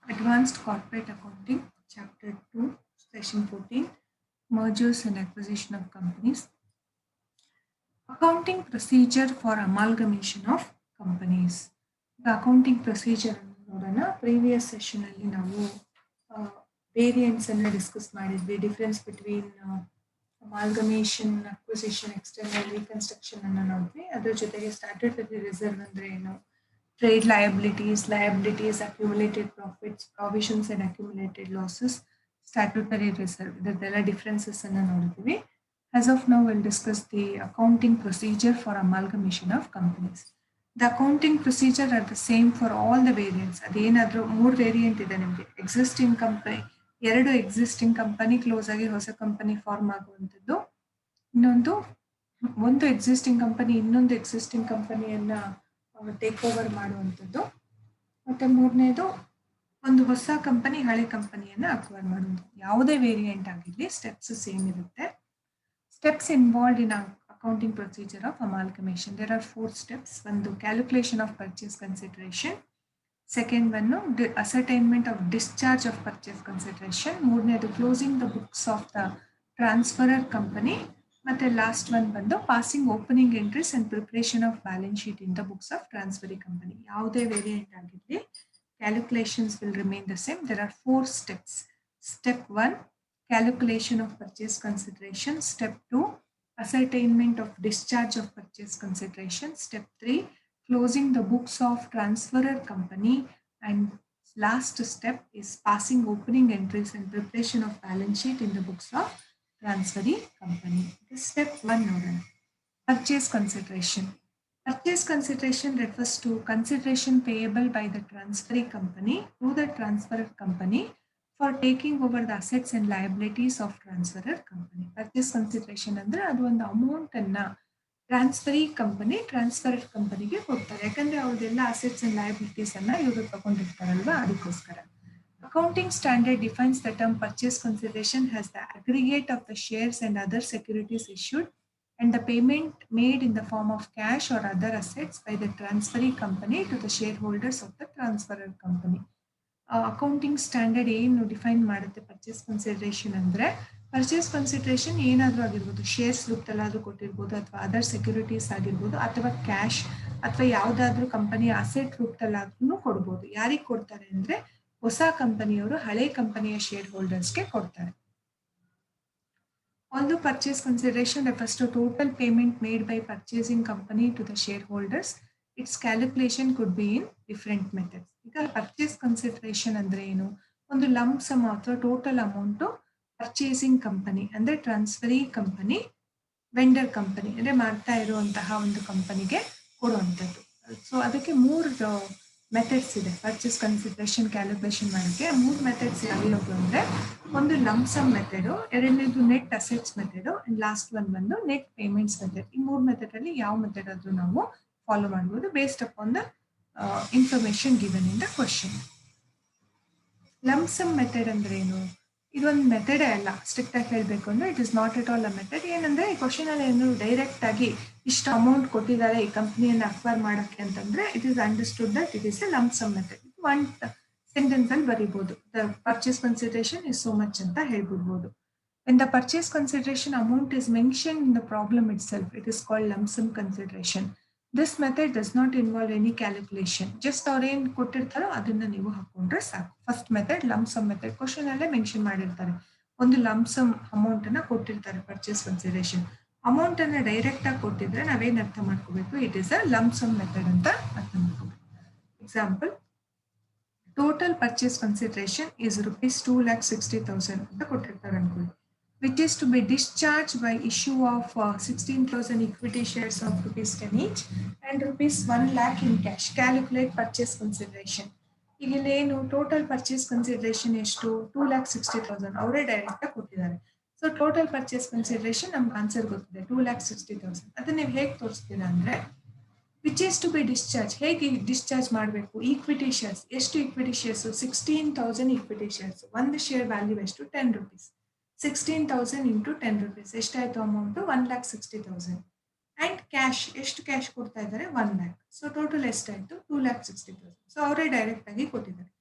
Advanced Corporate Accounting, Chapter 2, Session 14, Mergers and Acquisition of Companies. Accounting procedure for amalgamation of companies. The accounting procedure ನೋಡೋಣ. Previous session ಅಲ್ಲಿ ನಾವು variants ಅನ್ನು discuss ಮಾಡಿದ್ವಿ. Difference between amalgamation, acquisition, external reconstruction ಅನ್ನು ನೋಡಿದ್ವಿ. ಅದ್ರ ಜೊತೆಗೆ statutory reserve ಅಂದ್ರೆ ಏನು, trade liabilities, accumulated profits, provisions and accumulated losses, statutory reserve. ಇದೆಲ್ಲ differences ಅನ್ನು ನೋಡಿದ್ವಿ. As of now, we'll discuss the accounting procedure for amalgamation of companies. The accounting procedure are the same for all the variants. ಅದೇನಾದ್ರೂ 3 variant ಇದೆ ನಿಮಗೆ. Existing company, 2 existing company close ಆಗಿ ಹೊಸ company form ಆಗುವಂಥದ್ದು. ಇನ್ನೊಂದು ಒಂದು existing company ಇನ್ನೊಂದು existing ಕಂಪನಿಯನ್ನ take over ಮಾಡುವಂಥದ್ದು. ಮತ್ತೆ ಮೂರನೇದು ಒಂದು ಹೊಸ ಕಂಪನಿ ಹಳೆ ಕಂಪನಿಯನ್ನ ಅಕ್ವೈರ್ ಮಾಡುವುದು. ಯಾವುದೇ ವೇರಿಯಂಟ್ ಆಗಿರಲಿ ಸ್ಟೆಪ್ಸ್ ಸೇಮ್ ಇರುತ್ತೆ. Steps involved in accounting procedure of amalgamation. There are 4 steps. One, the calculation of purchase consideration. Second one, the ascertainment of discharge of purchase consideration. ಮೂರನೇದು closing the books of the transferor company. ಮತ್ತೆ last one ಬಂದು passing opening entries and preparation of balance sheet in the books of transferee company. ಯಾವುದೇ variant ಆಗಿರಲಿ calculations will remain the same. There are 4 steps. Step 1, calculation of purchase consideration. Step 2, ascertainment of discharge of purchase consideration. Step 3, closing the books of transferor company. And last step is passing opening entries and preparation of balance sheet in the books of transferee company. Step 1 ನೋಡೋಣ. Purchase consideration. Purchase consideration refers to consideration payable by the transferee company to the transferor company for taking over the assets and liabilities of transferor company. Purchase consideration ಅಂದ್ರೆ ಅದು ಒಂದು amount ಅನ್ನ transferor ಕಂಪನಿಗೆ ಕೊಡ್ತಾರೆ. ಯಾಕಂದ್ರೆ ಅವ್ರದ್ದೆಲ್ಲ assets and liabilities ಅನ್ನ ಇವರು ತಗೊಂಡಿರ್ತಾರಲ್ವಾ, ಅದಕ್ಕೋಸ್ಕರ. Accounting standard defines the term purchase consideration as the aggregate of the shares and other securities issued and the payment made in the form of cash or other assets by the transferee company to the shareholders of the transferor company. Accounting standard ಏನು define ಮಾಡುತ್ತೆ purchase consideration ಅಂದ್ರೆ, purchase consideration ಏನಾದರೂ ಆಗಿರ್ಬೋದು, shares ರೂಪದಲ್ಲಾದರೂ ಕೊಟ್ಟಿರ್ಬೋದು, ಅಥವಾ other securities ಆಗಿರ್ಬೋದು, ಅಥವಾ cash, ಅಥವಾ ಯಾವುದಾದ್ರೂ ಕಂಪನಿಯ ಅಸೆಟ್ ರೂಪದಲ್ಲಾದ್ರೂ ಕೊಡ್ಬೋದು. ಯಾರಿಗೆ ಕೊಡ್ತಾರೆ ಅಂದ್ರೆ ಹೊಸ ಕಂಪನಿಯವರು ಹಳೆ ಕಂಪನಿಯ ಶೇರ್ ಹೋಲ್ಡರ್ಸ್ಗೆ ಕೊಡ್ತಾರೆ. Although purchase consideration refers to total payment made by purchasing company to the shareholders, its calculation could be in different methods. ಈಗ ಪರ್ಚೇಸ್ ಕನ್ಸಿಡರೇಷನ್ ಅಂದ್ರೆ ಏನು, ಒಂದು ಲಂಪ್ ಸಮ್ ಅಥವಾ ಟೋಟಲ್ ಅಮೌಂಟ್ ಪರ್ಚೇಸಿಂಗ್ ಕಂಪನಿ ಅಂದ್ರೆ ಟ್ರಾನ್ಸ್ಫರಿ ಕಂಪನಿ, ವೆಂಡರ್ ಕಂಪನಿ ಅಂದ್ರೆ ಮಾಡ್ತಾ ಇರುವಂತಹ ಒಂದು ಕಂಪನಿಗೆ ಕೊಡುವಂಥದ್ದು. ಸೊ ಅದಕ್ಕೆ 3 ಮೆಥಡ್ಸ್ ಇದೆ ಪರ್ಚೇಸ್ ಕನ್ಸಿಡರೇಷನ್ ಕ್ಯಾಲ್ಕುಲೇಷನ್ ಮಾಡೋಕ್ಕೆ. 3 ಮೆಥಡ್ಸ್ ಯಾವ್ಯಾವು ಅಂದ್ರೆ, ಒಂದು ಲಂಪ್ ಸಮ್ ಮೆಥಡ್, ಎರಡನೇದು net assets method, and last one ಬಂದು ನೆಟ್ ಪೇಮೆಂಟ್ಸ್ ಮೆಥಡ್. ಈ 3 ಮೆಥಡ್ ಅಲ್ಲಿ ಯಾವ ಮೆಥಡ್ ಆದ್ರೂ ನಾವು ಫಾಲೋ ಮಾಡಬಹುದು based upon the information given in the question. Lump sum method ಅಂದ್ರೆ ಏನು, ಇದೊಂದು ಮೆಥಡೇ ಅಲ್ಲ. ಸ್ಟ್ರಿಕ್ಟ್ ಆಗಿ ಹೇಳಬೇಕು ಅಂದ್ರೆ it is not at all a method. ಏನಂದ್ರೆ ಈ ಕ್ವಶನ್ ಅಲ್ಲಿ ಏನು ಡೈರೆಕ್ಟ್ ಆಗಿ ಇಷ್ಟು ಅಮೌಂಟ್ ಕೊಟ್ಟಿದ್ದಾರೆ ಈ ಕಂಪನಿಯನ್ನು ಅಕ್ವೈರ್ ಮಾಡೋಕ್ಕೆ ಅಂತಂದ್ರೆ it is understood that it is a lump sum method. One sentence ಅಲ್ಲಿ ಬರೀಬಹುದು, the purchase consideration is so much ಅಂತ ಹೇಳ್ಬಿಡ್ಬೋದು. When the purchase consideration amount is mentioned in the problem itself, it is called lump sum consideration. This method does not involve any calculation. Just ಅವ್ರೇನು ಕೊಟ್ಟಿರ್ತಾರೋ ಅದನ್ನ ನೀವು ಹಾಕೊಂಡ್ರೆ ಸಾಕು. First method lump sum method, question ಅಲ್ಲೇ mention ಮಾಡಿರ್ತಾರೆ. ಒಂದು lump sum amount ಅನ್ನ ಕೊಟ್ಟಿರ್ತಾರೆ ಪರ್ಚೇಸ್ ಕನ್ಸಿಡರೇಷನ್. ಅಮೌಂಟ್ ಅನ್ನ ಡೈರೆಕ್ಟ್ ಆಗಿ ಕೊಟ್ಟಿದ್ರೆ ನಾವೇನ್ ಅರ್ಥ ಮಾಡ್ಕೋಬೇಕು, it is a lump sum method ಅಂತ ಅರ್ಥ ಮಾಡ್ಕೋಬೇಕು. Example, total purchase consideration is rupees 2,60,000 ಅಂತ ಕೊಟ್ಟಿರ್ತಾರೆ ಅನ್ಕೊಳ್ಳಿ, which is to be discharged by issue of 16,000 equity shares of rupees 10 each and rupees 1 lakh in cash. Calculate purchase consideration. ಈಗ ಇಲ್ಲೇನು total purchase consideration ಎಷ್ಟು, 2,60,000 ಅವರೇ ಡೈರೆಕ್ಟ್ ಆಗಿ ಕೊಟ್ಟಿದ್ದಾರೆ. So total purchase consideration ನಮ್ಗೆ ಆನ್ಸರ್ ಗೊತ್ತಿದೆ 2,60,000. ಅದನ್ನ ನೀವು ಹೇಗೆ ತೋರಿಸ್ತೀರಾ ಅಂದ್ರೆ, which is to be discharge, ಹೇಗೆ ಡಿಸ್ಚಾರ್ಜ್ ಮಾಡಬೇಕು, ಈಕ್ವಿಟಿ ಶೇರ್ಸ್. ಎಷ್ಟು ಈಕ್ವಿಟಿ ಶೇರ್ಸ್, 16,000 ಈಕ್ವಿಟಿ ಶೇರ್ಸ್. ಒಂದು ಶೇರ್ ವ್ಯಾಲ್ಯೂ ಎಷ್ಟು, 10 rupees. 16,000 ಇಂಟು 10 rupees ಎಷ್ಟಾಯ್ತು ಅಮೌಂಟ್, 1,60,000. ಅಂಡ್ ಕ್ಯಾಶ್, ಎಷ್ಟು ಕ್ಯಾಶ್ ಕೊಡ್ತಾ ಇದ್ದಾರೆ, 1 lakh. ಸೊ ಟೋಟಲ್ ಎಷ್ಟಾಯ್ತು, 2,60,000. ಸೊ ಅವರೇ ಡೈರೆಕ್ಟ್ ಆಗಿ ಕೊಟ್ಟಿದ್ದಾರೆ.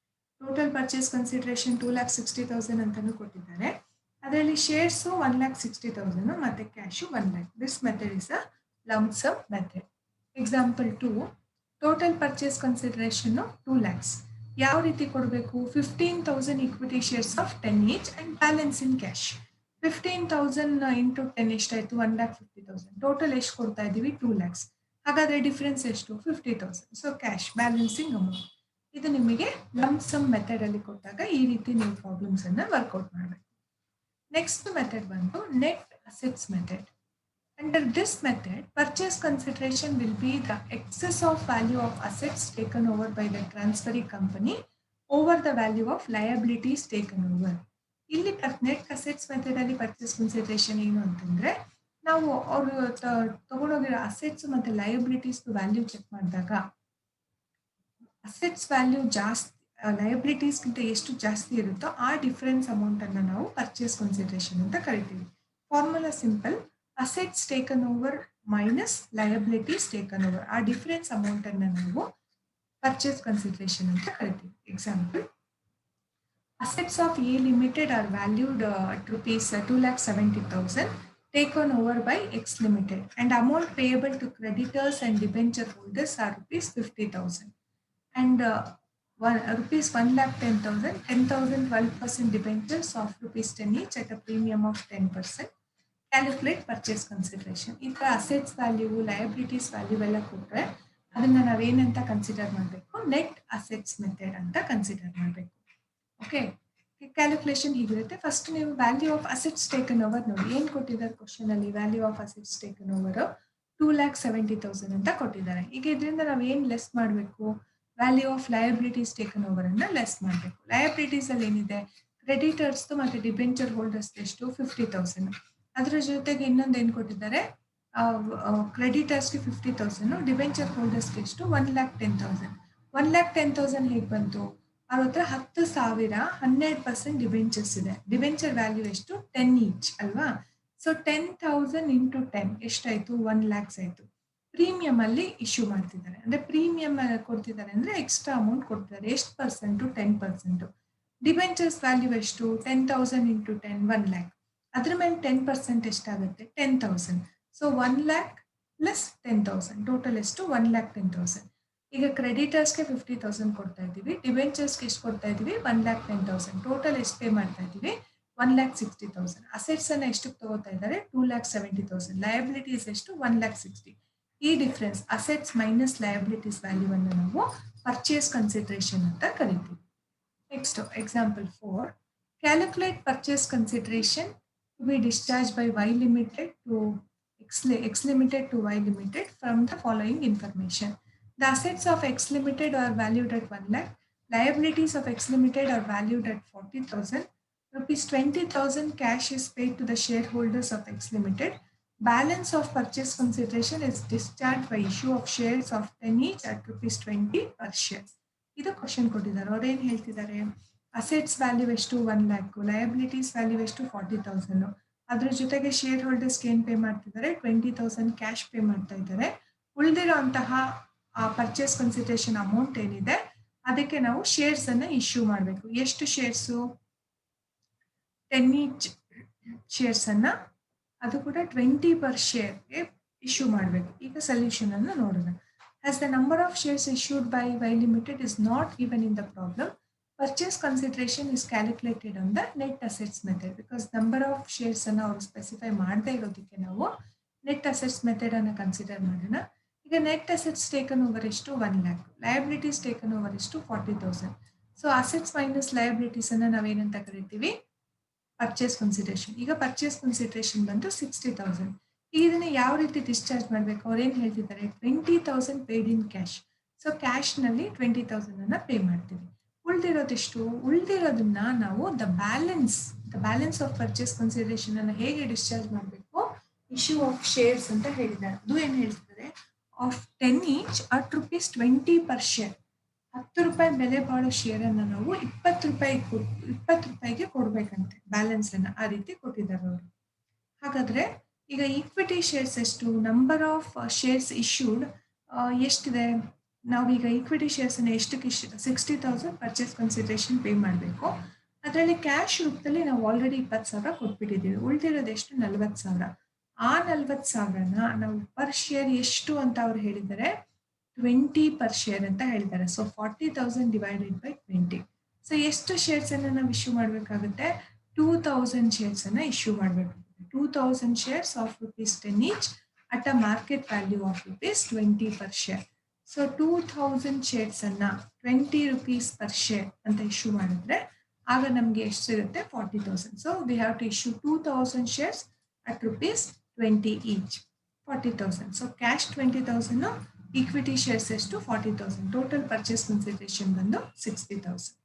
ಟೋಟಲ್ ಪರ್ಚೇಸ್ ಕನ್ಸಿಡರೇಷನ್ 2,60,000 ಅಂತಾನು ಕೊಟ್ಟಿದ್ದಾರೆ. ಅದರಲ್ಲಿ ಶೇರ್ಸು 1,60,000 ಮತ್ತೆ cash 1,00,000. This method is a lump sum method. Example 2, total purchase consideration 2 lakhs. ಯಾವ ರೀತಿ ಕೊಡಬೇಕು? 15,000 equity shares of 10 each and balance in cash. 15,000 into 10 ಎಷ್ಟಾಯ್ತು? 1,50,000. ಟೋಟಲ್ ಎಷ್ಟು ಕೊಡ್ತಾ ಇದ್ದೀವಿ? 2 lakhs. ಹಾಗಾದ್ರೆ ಡಿಫರೆನ್ಸ್ ಎಷ್ಟು? 50,000. So cash balancing amount. ಇದು ನಿಮಗೆ ಲಂಪ್ ಸಮ್ ಮೆಥಡ್ ಅಲ್ಲಿ ಕೊಟ್ಟಾಗ ಈ ರೀತಿ ನೀವು ಪ್ರಾಬ್ಲಮ್ಸ್ ಅನ್ನ ವರ್ಕೌಟ್ ಮಾಡಬೇಕು. ನೆಕ್ಸ್ಟ್ ಮೆಥಡ್ ಬಂದು net assets method. Under this method, purchase consideration will be the excess of value of assets taken over by the transferring company over the value of liabilities taken over. ಇಲ್ಲಿ net assets method ಅಲ್ಲಿ purchase consideration ಏನು ಅಂತಂದ್ರೆ, ನಾವು ಅವರು ತಗೊಂಡೋಗಿರೋ assets ಮತ್ತೆ liabilities value check ಮಾಡಿದಾಗ assets value ಜಾಸ್ತಿ ಲಯಬಿಲಿಟೀಸ್ಗಿಂತ ಎಷ್ಟು ಜಾಸ್ತಿ ಇರುತ್ತೋ ಆ ಡಿಫರೆನ್ಸ್ ಅಮೌಂಟ್ ಅನ್ನ ನಾವು ಪರ್ಚೇಸ್ ಕನ್ಸಿಡರೇಷನ್ ಅಂತ ಕರಿತೀವಿ. Formula simple, assets taken over minus liabilities taken over. ಆ ಡಿಫರೆನ್ಸ್ ಅಮೌಂಟ್ ಅನ್ನ ನಾವು ಪರ್ಚೇಸ್ ಕನ್ಸಿಡರೇಷನ್ ಅಂತ ಕರಿತೀವಿ. Example, assets of A Limited are valued at rupees 2,70,000 taken over by X Limited, and amount payable to creditors and debenture holders are rupees 50,000 and rupees 1,10,000, 10,000 12% debentures of rupees 10 each at a premium of 10%. Calculate purchase consideration. ಈ ತರ assets value liabilities value ಎಲ್ಲ ಕೊಟ್ಟರೆ ಅದನ್ನ ನಾವೇನಂತ consider ಮಾಡಬೇಕು? Net assets method ಅಂತ consider ಮಾಡಬೇಕು. Okay, calculation ಹೀಗಿರುತ್ತೆ. ಫಸ್ಟ್ ನೀವು value of assets taken over ನೋಡಿ. ಏನು ಕೊಟ್ಟಿದ್ದಾರೆ ಕ್ವಶನ್ ಅಲ್ಲಿ? Value of assets taken over 2,70,000 ಅಂತ ಕೊಟ್ಟಿದ್ದಾರೆ. ಈಗ ಇದರಿಂದ ನಾವು ಏನು ಲೆಸ್ ಮಾಡಬೇಕು? Value of liabilities taken over ಅನ್ನ ಲೆಸ್ ಮಾಡಬೇಕು. ಲಯಬಿಲಿಟೀಸ್ ಅಲ್ಲಿ ಏನಿದೆ? ಕ್ರೆಡಿಟರ್ಸ್ ಮತ್ತೆ ಡಿಬೆಂಚರ್ ಹೋಲ್ಡರ್ಸ್ ಎಷ್ಟು? 50,000. ಅದರ ಜೊತೆಗೆ ಇನ್ನೊಂದು ಏನು ಕೊಟ್ಟಿದ್ದಾರೆ? ಕ್ರೆಡಿಟರ್ಸ್ಗೆ 50,000, ಡಿಬೆಂಚರ್ ಹೋಲ್ಡರ್ಸ್ಗೆ ಎಷ್ಟು? 1,10,000. 1,10,000 ಹೇಗೆ ಬಂತು? ಅವ್ರ ಹತ್ರ 10,000 12% ಡಿಬೆಂಚರ್ಸ್ ಇದೆ. ಡಿಬೆಂಚರ್ ವ್ಯಾಲ್ಯೂ ಎಷ್ಟು? 10 ಈಚ್ ಅಲ್ವಾ? ಸೊ 10,000 ಇಂಟು 10 ಎಷ್ಟಾಯ್ತು? 1 lakhs ಆಯ್ತು. ಪ್ರೀಮಿಯಂ ಅಲ್ಲಿ ಇಶ್ಯೂ ಮಾಡ್ತಿದ್ದಾರೆ, ಅಂದ್ರೆ ಪ್ರೀಮಿಯಂ ಕೊಡ್ತಿದ್ದಾರೆ ಅಂದ್ರೆ ಎಕ್ಸ್ಟ್ರಾ ಅಮೌಂಟ್ ಕೊಡ್ತಿದ್ದಾರೆ. ಎಷ್ಟು ಪರ್ಸೆಂಟು? 10%. ಡಿಬೆಂಚರ್ಸ್ ವ್ಯಾಲ್ಯೂ ಎಷ್ಟು? 10,000 ಇಂಟು 10 1 lakh. ಅದ್ರ ಮೇಲೆ 10% ಎಷ್ಟಾಗುತ್ತೆ? 10,000. ಸೊ 1 lakh ಪ್ಲಸ್ 10,000 ಟೋಟಲ್ ಎಷ್ಟು? 1,10,000. ಈಗ ಕ್ರೆಡಿಟರ್ಸ್ಗೆ 50,000 ಕೊಡ್ತಾ ಇದ್ದೀವಿ, ಡಿಬೆಂಚರ್ಸ್ಗೆ ಎಷ್ಟು ಕೊಡ್ತಾ ಇದ್ದೀವಿ? 1,10,000. ಟೋಟಲ್ ಎಷ್ಟು ಪೇ ಮಾಡ್ತಾ ಇದ್ದೀವಿ? 1,60,000. ಅಸೆಟ್ಸ್ ಅನ್ನ ಎಷ್ಟಕ್ಕೆ ತಗೋತಾ ಇದ್ದಾರೆ? 2,70,000. ಲಯಬಿಲಿಟೀಸ್ ಎಷ್ಟು? 1,60,000. ಈ difference assets minus liabilities value ಅನ್ನು ನಾವು ಪರ್ಚೇಸ್ ಕನ್ಸಿಡರೇಷನ್ ಅಂತ ಕರಿತೀವಿ. Next example 4, calculate purchase consideration to be discharged by Y Limited to X Limited to Y Limited from the following information. The assets of X Limited are valued at 1 lakh. Liabilities of X Limited are valued at 40,000. Rupees 20,000 cash is paid to the shareholders of X Limited. Balance of purchase consideration is discharged by issue of shares of 10 each at rupees 20 per share. ಇದು question ಕೊಟ್ಟಿದ್ದಾರೆ. ಅವ್ರು ಏನು ಹೇಳ್ತಿದ್ದಾರೆ? Assets value ಎಷ್ಟು? 1 lakh. Liabilities value ಎಷ್ಟು? 40,000. ಅದ್ರ ಜೊತೆಗೆ share ಹೋಲ್ಡರ್ಸ್ಗೆ ಏನು ಪೇ ಮಾಡ್ತಿದ್ದಾರೆ? 20,000 ಕ್ಯಾಶ್ ಪೇ ಮಾಡ್ತಾ ಇದ್ದಾರೆ. ಉಳಿದಿರೋ ಅಂತಹ ಪರ್ಚೇಸ್ ಕನ್ಸಿಡರೇಷನ್ ಅಮೌಂಟ್ ಏನಿದೆ ಅದಕ್ಕೆ ನಾವು ಶೇರ್ಸ್ ಅನ್ನ ಇಶ್ಯೂ ಮಾಡಬೇಕು. ಎಷ್ಟು ಶೇರ್ಸು? 10 each ಶೇರ್ಸ್ ಅನ್ನ, ಅದು ಕೂಡ 20 per ಶೇರ್ಗೆ ಇಶ್ಯೂ ಮಾಡಬೇಕು. ಈಗ ಸೊಲ್ಯೂಷನ್ ಅನ್ನು ನೋಡೋಣ. As the number of shares issued by Y Limited is not given in the problem, purchase consideration is calculated on the net assets method. Because number of shares ಅನ್ನು ಅವರು specify ಮಾಡದೇ ಇರೋದಕ್ಕೆ ನಾವು net assets method ಅನ್ನು consider ಮಾಡೋಣ. ಈಗ net assets taken over ಎಷ್ಟು? 1 lakh. Liabilities taken over ಎಷ್ಟು? 40,000. ಸೊ ಅಸೆಟ್ಸ್ ಮೈನಸ್ ಲಯಬಿಲಿಟೀಸ್ ಅನ್ನ ನಾವೇನಂತ ಕರಿತೀವಿ? Purchase consideration. ಈಗ ಪರ್ಚೇಸ್ ಕನ್ಸಿಡರೇಷನ್ ಬಂದು 60,000. ಈಗ ಇದನ್ನ ಯಾವ ರೀತಿ ಡಿಸ್ಚಾರ್ಜ್ ಮಾಡಬೇಕು? ಅವ್ರು ಏನು ಹೇಳ್ತಿದ್ದಾರೆ? 20,000 paid in cash. So cash ನಲ್ಲಿ 20,000 ಅನ್ನ ಪೇ ಮಾಡ್ತೀವಿ. ಉಳಿದಿರೋದೆಷ್ಟು? ಉಳಿದಿರೋದನ್ನ ನಾವು the balance of purchase consideration ಅನ್ನ ಹೇಗೆ ಡಿಸ್ಚಾರ್ಜ್ ಮಾಡಬೇಕು? ಇಶ್ಯೂ ಆಫ್ ಶೇರ್ಸ್ ಅಂತ ಹೇಳಿದ್ದಾರೆ. ಅದು ಏನು ಹೇಳ್ತಿದ್ದಾರೆ? Of 10 each at rupees 20 per share. 10 ರೂಪಾಯಿ ಬೆಲೆ ಬಾಳೋ ಶೇರ್ ಅನ್ನ ನಾವು 20 ರೂಪಾಯಿಗೆ ಕೊಡ್ಬೇಕಂತೆ ಬ್ಯಾಲೆನ್ಸ್ ಅನ್ನ. ಆ ರೀತಿ ಕೊಟ್ಟಿದ್ದಾರೆ ಅವರು. ಹಾಗಾದ್ರೆ ಈಗ ಈಕ್ವಿಟಿ ಶೇರ್ಸ್ ಎಷ್ಟು? ನಂಬರ್ ಆಫ್ ಶೇರ್ಸ್ ಇಶ್ಯೂಡ್ ಎಷ್ಟಿದೆ? ನಾವೀಗ ಈಕ್ವಿಟಿ ಶೇರ್ಸನ್ನು ಎಷ್ಟಕ್ಕೆ 60,000 ಪರ್ಚೇಸ್ ಕನ್ಸಿಡರೇಷನ್ ಪೇ ಮಾಡಬೇಕು. ಅದರಲ್ಲಿ ಕ್ಯಾಶ್ ರೂಪದಲ್ಲಿ ನಾವು ಆಲ್ರೆಡಿ 20,000 ಕೊಟ್ಬಿಟ್ಟಿದ್ದೀವಿ. ಉಳಿದಿರೋದು ಎಷ್ಟು? 40,000. ಆ 40,000ನ ನಾವು ಪರ್ ಶೇರ್ ಎಷ್ಟು ಅಂತ ಅವ್ರು ಹೇಳಿದ್ದಾರೆ, 20 ಪರ್ ಶೇರ್ ಅಂತ ಹೇಳಿದ್ದಾರೆ. So 40,000 divided by 20. ಸೊ ಎಷ್ಟು ಶೇರ್ಸ್ ಅನ್ನು ನಾವು ಇಶ್ಯೂ ಮಾಡಬೇಕಾಗುತ್ತೆ? 2,000 ಶೇರ್ಸ್ ಅನ್ನ ಇಶ್ಯೂ ಮಾಡಬೇಕು. 2,000 shares of ₹10 each at a market value of ₹20 per share. So 2,000 shares ಅನ್ನ ₹20 per share ಅಂತ ಇಶ್ಯೂ ಮಾಡಿದ್ರೆ ಆಗ ನಮಗೆ ಎಷ್ಟು ಸಿಗುತ್ತೆ? 40,000. So we have to issue 2,000 shares at ₹20 each, 40,000. So cash 20,000, equity shares ಎಷ್ಟು? 40,000. Total purchase consideration ಬಂದು 60,000.